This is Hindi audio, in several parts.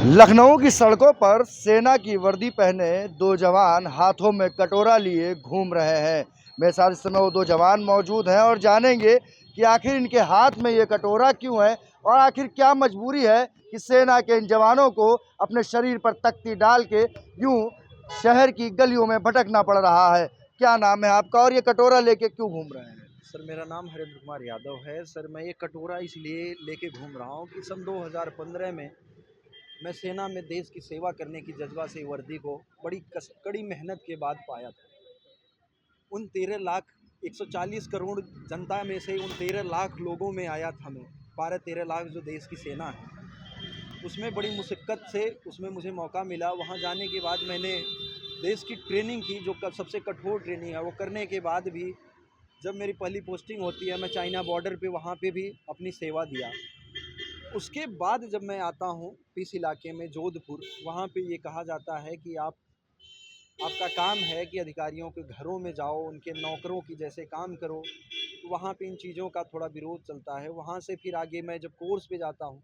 लखनऊ की सड़कों पर सेना की वर्दी पहने दो जवान हाथों में कटोरा लिए घूम रहे हैं। मेरे साथ इस समय वो दो जवान मौजूद हैं और जानेंगे कि आखिर इनके हाथ में ये कटोरा क्यों है और आखिर क्या मजबूरी है कि सेना के इन जवानों को अपने शरीर पर तख्ती डाल के यूं शहर की गलियों में भटकना पड़ रहा है। क्या नाम है आपका और ये कटोरा लेके क्यों घूम रहे हैं? सर, मेरा नाम हरेंद्र कुमार यादव है। सर, मैं ये कटोरा इसलिए लेके घूम रहा हूँ कि सन 2015 में मैं सेना में देश की सेवा करने की जज्बा से वर्दी को कड़ी मेहनत के बाद पाया था। उन 13 लाख 140 करोड़ जनता में से उन 13 लाख लोगों में आया था मैं। 12-13 लाख जो देश की सेना है, उसमें बड़ी मुशक्क़त से उसमें मुझे मौका मिला। वहाँ जाने के बाद मैंने देश की ट्रेनिंग की, जो सबसे कठोर ट्रेनिंग है। वो करने के बाद भी जब मेरी पहली पोस्टिंग होती है, मैं चाइना बॉर्डर पे वहाँ पे भी अपनी सेवा दिया। उसके बाद जब मैं आता हूँ इस इलाके में जोधपुर, वहाँ पे ये कहा जाता है कि आपका काम है कि अधिकारियों के घरों में जाओ, उनके नौकरों की जैसे काम करो। तो वहाँ पे इन चीज़ों का थोड़ा विरोध चलता है। वहाँ से फिर आगे मैं जब कोर्स पे जाता हूँ,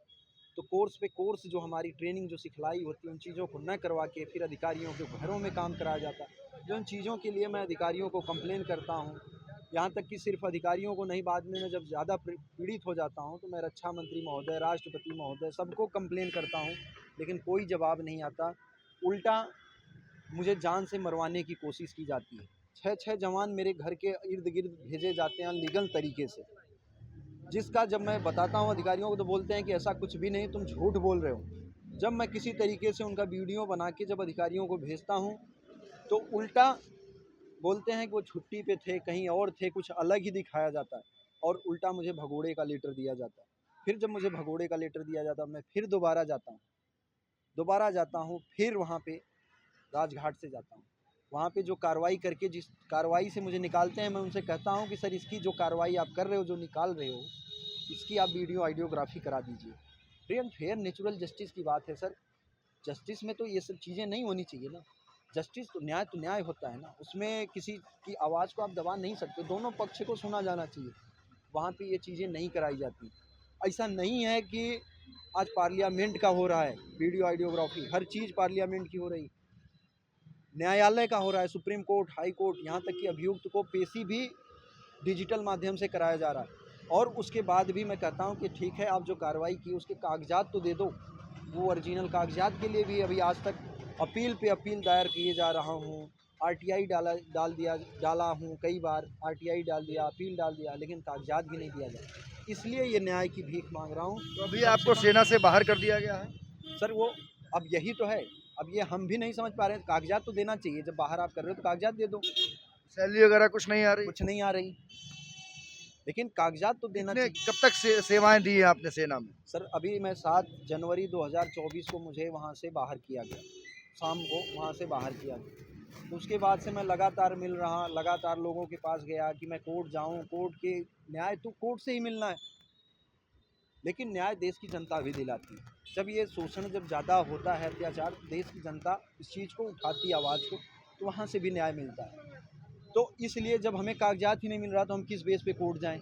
तो कोर्स जो हमारी ट्रेनिंग जो सिखलाई होती है, उन चीज़ों को न करवा के फिर अधिकारियों के घरों में काम कराया जाता है। जो इन चीज़ों के लिए मैं अधिकारियों को कंप्लेन करता हूँ, यहाँ तक कि सिर्फ अधिकारियों को नहीं, बाद में मैं जब ज़्यादा पीड़ित हो जाता हूँ तो मैं रक्षा मंत्री महोदय, राष्ट्रपति महोदय, सबको कंप्लेन करता हूँ, लेकिन कोई जवाब नहीं आता। उल्टा मुझे जान से मरवाने की कोशिश की जाती है। 6 जवान मेरे घर के इर्द गिर्द भेजे जाते हैं लीगल तरीके से, जिसका जब मैं बताता हूँ अधिकारियों को तो बोलते हैं कि ऐसा कुछ भी नहीं, तुम झूठ बोल रहे हो। जब मैं किसी तरीके से उनका वीडियो बना के जब अधिकारियों को भेजता हूँ, तो उल्टा बोलते हैं कि वो छुट्टी पे थे, कहीं और थे, कुछ अलग ही दिखाया जाता है और उल्टा मुझे भगोड़े का लेटर दिया जाता है। फिर जब मुझे भगोड़े का लेटर दिया जाता है, मैं फिर दोबारा जाता हूँ, फिर वहाँ पे राजघाट से जाता हूँ। वहाँ पे जो कार्रवाई करके जिस कार्रवाई से मुझे निकालते हैं, मैं उनसे कहता हूँ कि सर, इसकी जो कार्रवाई आप कर रहे हो, जो निकाल रहे हो, इसकी आप वीडियो आइडियोग्राफी करा दीजिए। Free and fair natural justice की बात है सर। जस्टिस में तो ये सब चीज़ें नहीं होनी चाहिए ना। जस्टिस तो न्याय होता है ना, उसमें किसी की आवाज़ को आप दबा नहीं सकते, दोनों पक्ष को सुना जाना चाहिए। वहाँ पे ये चीज़ें नहीं कराई जाती। ऐसा नहीं है कि आज पार्लियामेंट का हो रहा है वीडियो आइडियोग्राफी, हर चीज़ पार्लियामेंट की हो रही, न्यायालय का हो रहा है, सुप्रीम कोर्ट, हाई कोर्ट, यहाँ तक कि अभियुक्त को पेशी भी डिजिटल माध्यम से कराया जा रहा है। और उसके बाद भी मैं कहता हूँ कि ठीक है, आप जो कार्रवाई की उसके कागजात तो दे दो। वो ओरिजिनल कागजात के लिए भी अभी आज तक अपील पे अपील दायर किए जा रहा हूँ। आरटीआई डाला हूँ, कई बार आरटीआई डाल दिया, अपील डाल दिया, लेकिन कागजात भी नहीं दिया जाता। इसलिए ये न्याय की भीख मांग रहा हूँ। तो अभी आपको सेना से बाहर कर दिया गया है? सर, वो अब यही तो है, अब ये हम भी नहीं समझ पा रहे हैं। कागजात तो देना चाहिए, जब बाहर आप कर रहे हो तो कागजात दे दो। सैलरी वगैरह कुछ नहीं आ रही? कुछ नहीं आ रही, लेकिन कागजात तो देना चाहिए। कब तक सेवाएं दी हैं आपने सेना में? सर, अभी मैं 7 जनवरी 2024 को मुझे वहाँ से बाहर किया गया, शाम को वहाँ से बाहर किया गया। तो उसके बाद से मैं लगातार लोगों के पास गया कि मैं कोर्ट जाऊँ, कोर्ट के न्याय तो कोर्ट से ही मिलना है, लेकिन न्याय देश की जनता भी दिलाती है। जब ये शोषण जब ज़्यादा होता है, अत्याचार, देश की जनता इस चीज़ को उठाती है आवाज़ को, तो वहाँ से भी न्याय मिलता है। तो इसलिए जब हमें कागजात ही नहीं मिल रहा, तो हम किस बेस पे कोर्ट जाएं?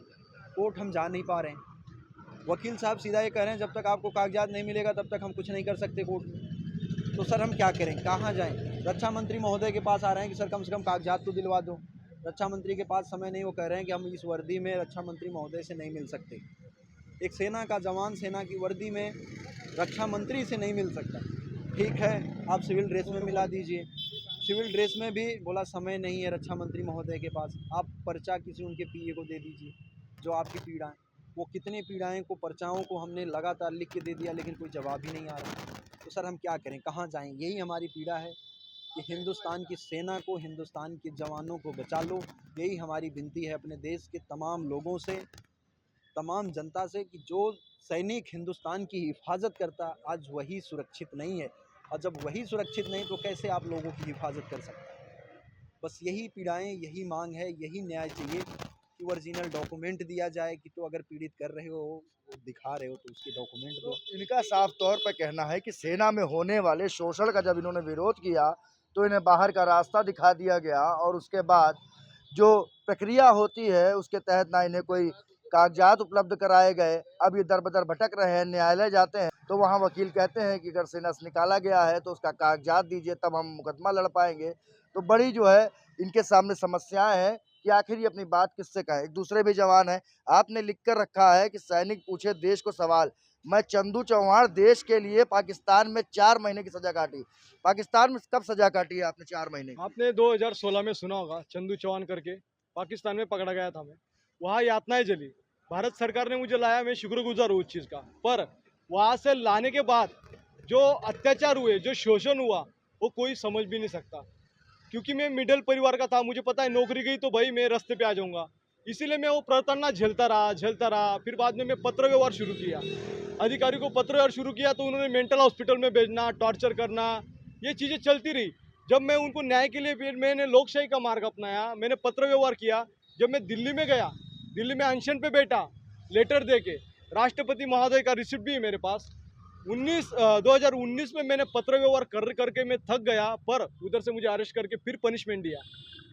कोर्ट हम जा नहीं पा रहे हैं। वकील साहब सीधा ये कह रहे हैं, जब तक आपको कागजात नहीं मिलेगा तब तक हम कुछ नहीं कर सकते कोर्ट में। तो सर, हम क्या करें, कहाँ जाएं? रक्षा मंत्री महोदय के पास आ रहे हैं कि सर, कम से कम कागजात तो दिलवा दो। रक्षा मंत्री के पास समय नहीं, वो कह रहे हैं कि हम इस वर्दी में रक्षा मंत्री महोदय से नहीं मिल सकते। एक सेना का जवान सेना की वर्दी में रक्षा मंत्री से नहीं मिल सकता। ठीक है, आप सिविल ड्रेस में मिला दीजिए। सिविल ड्रेस में भी बोला समय नहीं है रक्षा मंत्री महोदय के पास। आप पर्चा किसी उनके पीए को दे दीजिए, जो आपकी पीड़ाएं, वो कितनी पीड़ाएं को, पर्चाओं को हमने लगातार लिख के दे दिया, लेकिन कोई जवाब ही नहीं आ रहा। तो सर, हम क्या करें, कहाँ जाएं? यही हमारी पीड़ा है कि हिंदुस्तान की सेना को, हिंदुस्तान के जवानों को बचा लो। यही हमारी विनती है अपने देश के तमाम लोगों से, तमाम जनता से, कि जो सैनिक हिंदुस्तान की हिफाजत करता, आज वही सुरक्षित नहीं है, और जब वही सुरक्षित नहीं तो कैसे आप लोगों की हिफाजत कर सकता है? बस यही पीड़ाएं, यही मांग है, यही न्याय चाहिए कि ओरिजिनल डॉक्यूमेंट दिया जाए कि तो अगर पीड़ित कर रहे हो, दिखा रहे हो, तो उसके डॉक्यूमेंट दो। तो इनका साफ तौर पर कहना है कि सेना में होने वाले शोषण का जब इन्होंने विरोध किया तो इन्हें बाहर का रास्ता दिखा दिया गया और उसके बाद जो प्रक्रिया होती है उसके तहत ना इन्हें कोई कागजात उपलब्ध कराए गए, अब ये दर-बदर भटक रहे हैं, न्यायालय जाते हैं, तो वहाँ वकील कहते हैं कि अगर सेना से निकाला गया है, तो उसका कागजात दीजिए, तब हम मुकदमा लड़ पाएँगे। तो बड़ी जो है, इनके सामने समस्याएँ हैं कि आखिर ये अपनी बात किससे कहें। एक दूसरे भी जवान हैं, आपने लिख कर रखा है कि सैनिक पूछे देश को सवाल। मैं चंदू चौहान देश के लिए पाकिस्तान में 4 महीने की सज़ा काटी। पाकिस्तान में कब सज़ा काटी है आपने 4 महीने की? आपने 2016 में सुना होगा चंदू चौहान करके, पाकिस्तान में पकड़ा गया था मैं। वहाँ यातनाएं जली। भारत सरकार ने मुझे लाया, मैं शुक्रगुजार हूँ उस चीज़ का। पर वहाँ से लाने के बाद जो अत्याचार हुए, जो शोषण हुआ, वो कोई समझ भी नहीं सकता। क्योंकि मैं मिडिल परिवार का था, मुझे पता है नौकरी गई तो भाई मैं रास्ते पे आ जाऊंगा। इसीलिए मैं वो प्रताड़ना झेलता रहा। फिर बाद में मैं पत्र व्यवहार शुरू किया, अधिकारी को पत्र व्यवहार शुरू किया, तो उन्होंने मेंटल हॉस्पिटल में भेजना, टॉर्चर करना, ये चीज़ें चलती रही। जब मैं उनको न्याय के लिए, फिर मैंने लोकशाही का मार्ग अपनाया, मैंने पत्र व्यवहार किया। जब मैं दिल्ली में गया, दिल्ली में अनशन पे बैठा, लेटर दे के, राष्ट्रपति महोदय का रिसिप्ट भी है मेरे पास। 2019 में मैंने पत्र व्यवहार करके मैं थक गया, पर उधर से मुझे अरेस्ट करके फिर पनिशमेंट दिया।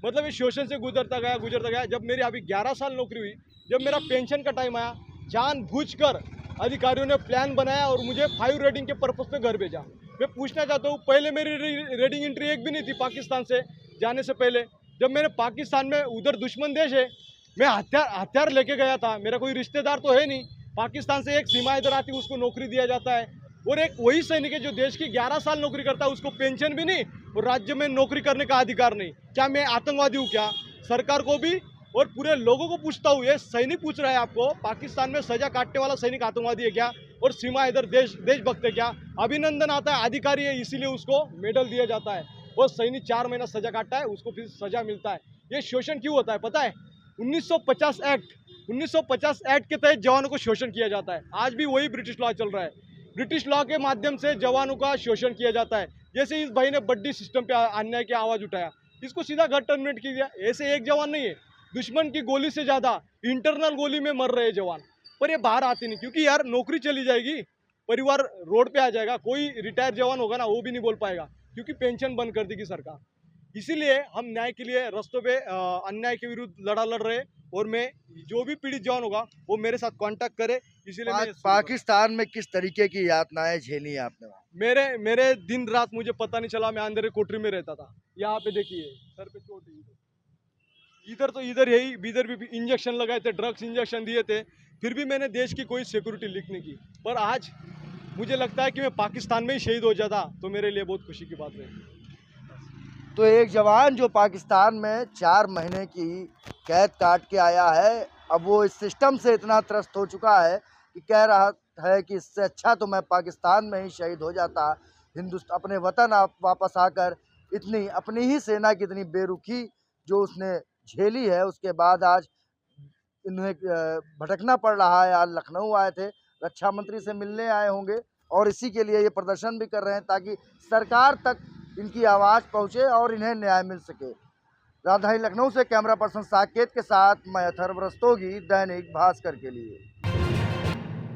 मतलब इस शोषण से गुजरता गया। जब मेरी अभी 11 साल नौकरी हुई, जब मेरा पेंशन का टाइम आया, जानबूझकर अधिकारियों ने प्लान बनाया और मुझे 5 रेटिंग के पर्पस पे घर भेजा। मैं पूछना चाहता हूँ, पहले मेरी रेटिंग एंट्री एक भी नहीं थी पाकिस्तान से जाने से पहले। जब मैंने पाकिस्तान में, उधर दुश्मन देश है, मैं हथियार लेके गया था, मेरा कोई रिश्तेदार तो है नहीं। पाकिस्तान से एक सीमा इधर आती, उसको नौकरी दिया जाता है, और एक वही सैनिक है जो देश की 11 साल नौकरी करता है, उसको पेंशन भी नहीं और राज्य में नौकरी करने का अधिकार नहीं। क्या मैं आतंकवादी हूँ क्या? सरकार को भी और पूरे लोगों को पूछता हूँ, ये सैनिक पूछ रहा है आपको, पाकिस्तान में सजा काटने वाला सैनिक आतंकवादी है क्या? और सीमा इधर देशभक्त है क्या? अभिनंदन आता है, अधिकारी है इसीलिए उसको मेडल दिया जाता है। और सैनिक 4 महीना सजा काटता है, उसको फिर सजा मिलता है। ये शोषण क्यों होता है पता है? 1950 एक्ट के तहत जवानों को शोषण किया जाता है। आज भी वही ब्रिटिश लॉ चल रहा है। ब्रिटिश लॉ के माध्यम से जवानों का शोषण किया जाता है। जैसे इस भाई ने बड्डी सिस्टम पे अन्याय की आवाज़ उठाया, इसको सीधा घर टर्मिनेट किया। ऐसे एक जवान नहीं है, दुश्मन की गोली से ज़्यादा इंटरनल गोली में मर रहे जवान, पर ये बाहर आते नहीं, क्योंकि यार नौकरी चली जाएगी, परिवार रोड पे आ जाएगा। कोई रिटायर जवान होगा ना, वो भी नहीं बोल पाएगा, क्योंकि पेंशन बंद कर देगी सरकार। इसीलिए हम न्याय के लिए रास्तों पे अन्याय के विरुद्ध लड़ रहे। और मैं, जो भी पीड़ित जवान होगा वो मेरे साथ कांटेक्ट करे। इसीलिए मैं पाकिस्तान में किस तरीके की यातनाएं झेली हैं आपने वहाँ? मेरे दिन रात मुझे पता नहीं चला। मैं अंदर कोठरी में रहता था। यहाँ पे देखिए सर पे चोट है, इधर यही इधर भी इंजेक्शन लगाए थे, ड्रग्स इंजेक्शन दिए थे, फिर भी मैंने देश की कोई सिक्योरिटी लिखने की। पर आज मुझे लगता है कि मैं पाकिस्तान में ही शहीद हो जाता तो मेरे लिए बहुत खुशी की बात रही। तो एक जवान जो पाकिस्तान में 4 महीने की कैद काट के आया है, अब वो इस सिस्टम से इतना त्रस्त हो चुका है कि कह रहा है कि इससे अच्छा तो मैं पाकिस्तान में ही शहीद हो जाता। अपने वतन वापस आकर इतनी अपनी ही सेना की इतनी बेरुखी जो उसने झेली है, उसके बाद आज इन्हें भटकना पड़ रहा है। आज लखनऊ आए थे, रक्षा मंत्री से मिलने आए होंगे और इसी के लिए ये प्रदर्शन भी कर रहे हैं ताकि सरकार तक इनकी आवाज़ पहुँचे और इन्हें न्याय मिल सके। राजधानी लखनऊ से कैमरा पर्सन साकेत के साथ मैं अथर्व रस्तोगी, दैनिक भास्कर के लिए।